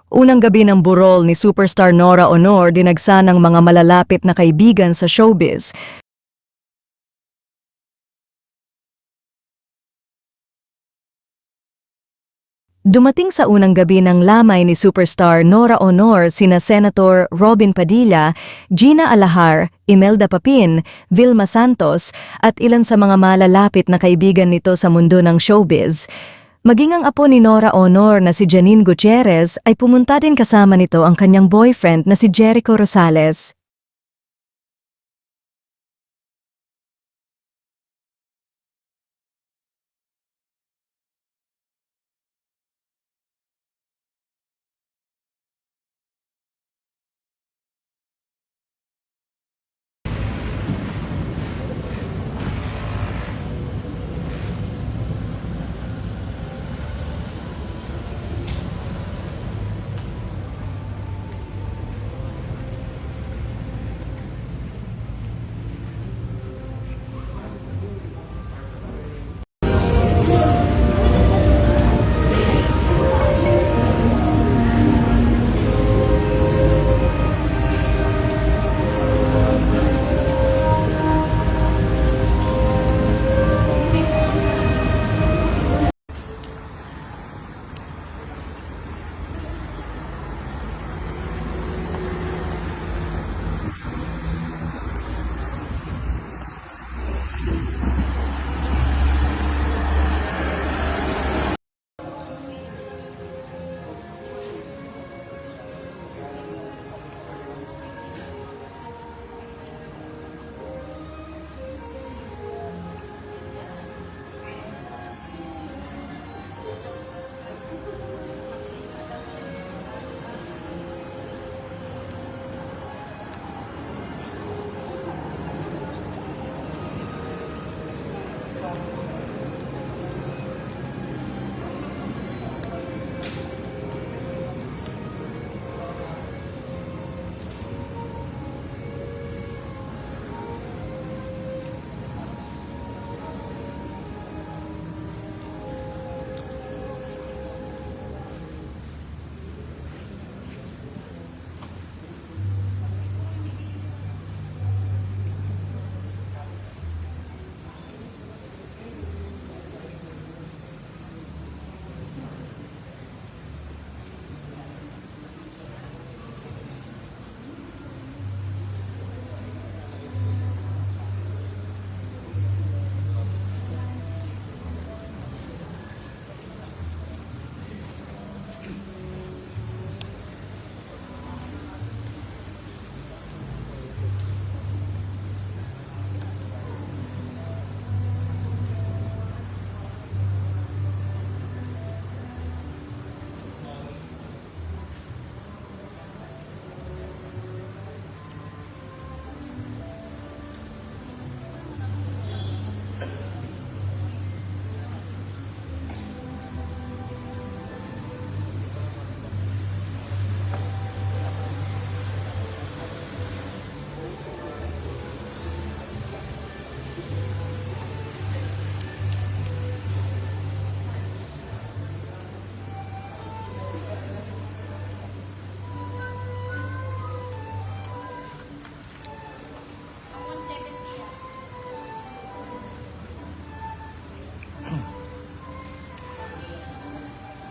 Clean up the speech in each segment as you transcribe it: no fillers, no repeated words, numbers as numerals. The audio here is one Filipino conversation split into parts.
Unang gabi ng burol ni superstar Nora Honor dinagsa ng mga malalapit na kaibigan sa showbiz. Dumating sa unang gabi ng lamay ni superstar Nora Honor sina Senator Robin Padilla, Gina Alahar, Imelda Papin, Vilma Santos at ilan sa mga malalapit na kaibigan nito sa mundo ng showbiz. Maging ang apo ni Nora Honor na si Janine Gutierrez ay pumunta din kasama nito ang kanyang boyfriend na si Jericho Rosales.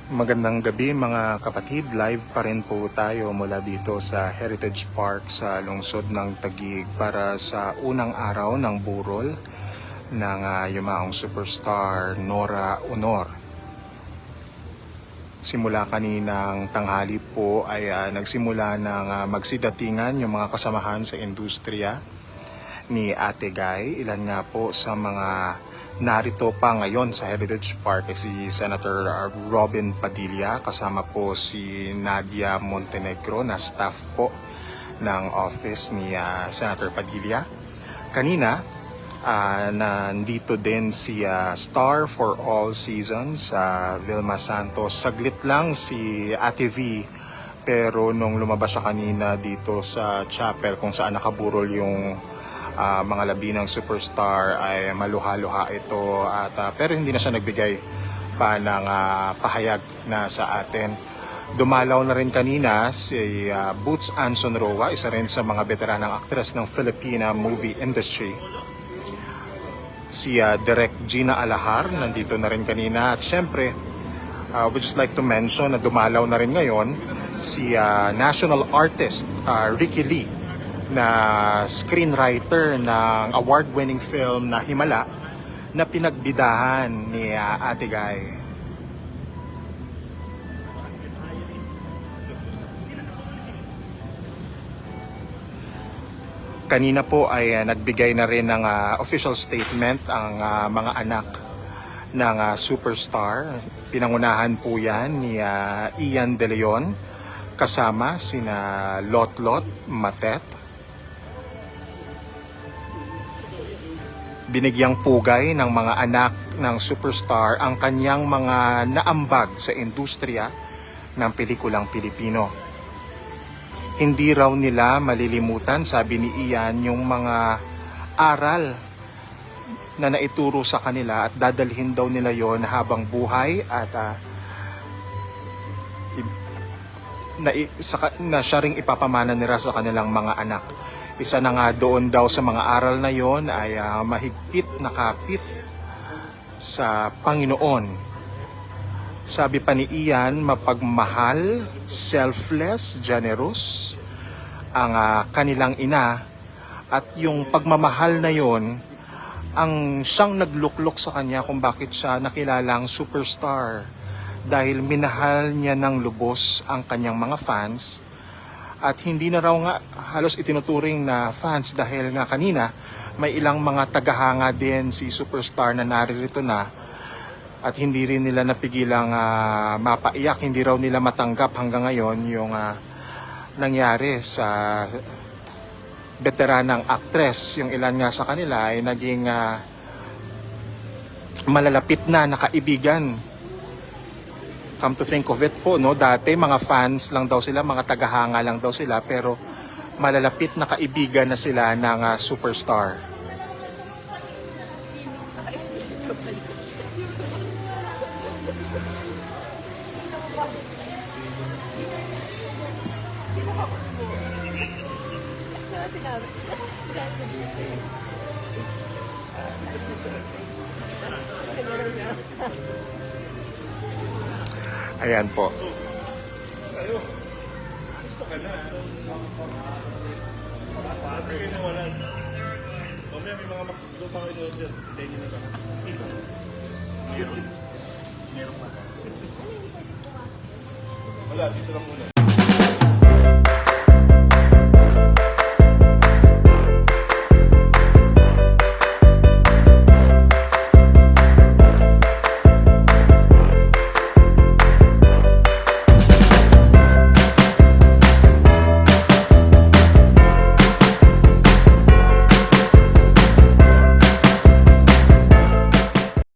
Magandang gabi mga kapatid, live pa rin po tayo mula dito sa Heritage Park sa lungsod ng Taguig para sa unang araw ng burol ng yumaong superstar Nora Honor. Simula kaninang tanghali po ay nagsimula ng magsidatingan yung mga kasamahan sa industriya ni Ate Guy. Ilan nga po sa mga narito pa ngayon sa Heritage Park ay si Senator Robin Padilla, kasama po si Nadia Montenegro na staff po ng office ni Senator Padilla. Kanina, nandito din si Star for All Seasons, Vilma Santos. Saglit lang si Ate V, pero nung lumabas siya kanina dito sa chapel kung saan nakaburol yung mga labi ng superstar ay maluha-luha ito pero hindi na siya nagbigay pa ng pahayag na sa atin. Dumalaw na rin kanina si Boots Anson Roa, isa rin sa mga veteranang aktres ng Filipina movie industry. Si Direk Gina Alahar, nandito na rin kanina. At syempre, would just like to mention na dumalaw na rin ngayon si national artist Ricky Lee, na screenwriter ng award-winning film na Himala, na pinagbidahan ni Ate Guy. Kanina po ay nagbigay na rin ng official statement ang mga anak ng superstar. Pinangunahan po yan ni Ian De Leon, kasama sina Lotlot Matet. Binigyang pugay ng mga anak ng superstar ang kanyang mga naambag sa industriya ng pelikulang Pilipino. Hindi raw nila malilimutan, sabi ni Ian, yung mga aral na naituro sa kanila at dadalhin daw nila yon habang buhay at na siya ring ipapamana nila sa kanilang mga anak. Isa na nga doon daw sa mga aral na yon ay mahigpit na kapit sa Panginoon. Sabi pa ni Ian, mapagmahal, selfless, generous ang kanilang ina, at yung pagmamahal na yon ang siyang nagluklok sa kanya kung bakit siya nakilalang superstar, dahil minahal niya ng lubos ang kanyang mga fans, at hindi na raw nga halos itinuturing na fans dahil nga kanina may ilang mga tagahanga din si superstar na naririto na. At hindi rin nila napigilang mapaiyak, hindi raw nila matanggap hanggang ngayon yung nangyari sa veteranang aktres. Yung ilan nga sa kanila ay naging malalapit na nakaibigan. Come to think of it po, no? Dati mga fans lang daw sila, mga tagahanga lang daw sila, pero malalapit na kaibigan na sila ng superstar. Ayan po. Wala, dito lang muna.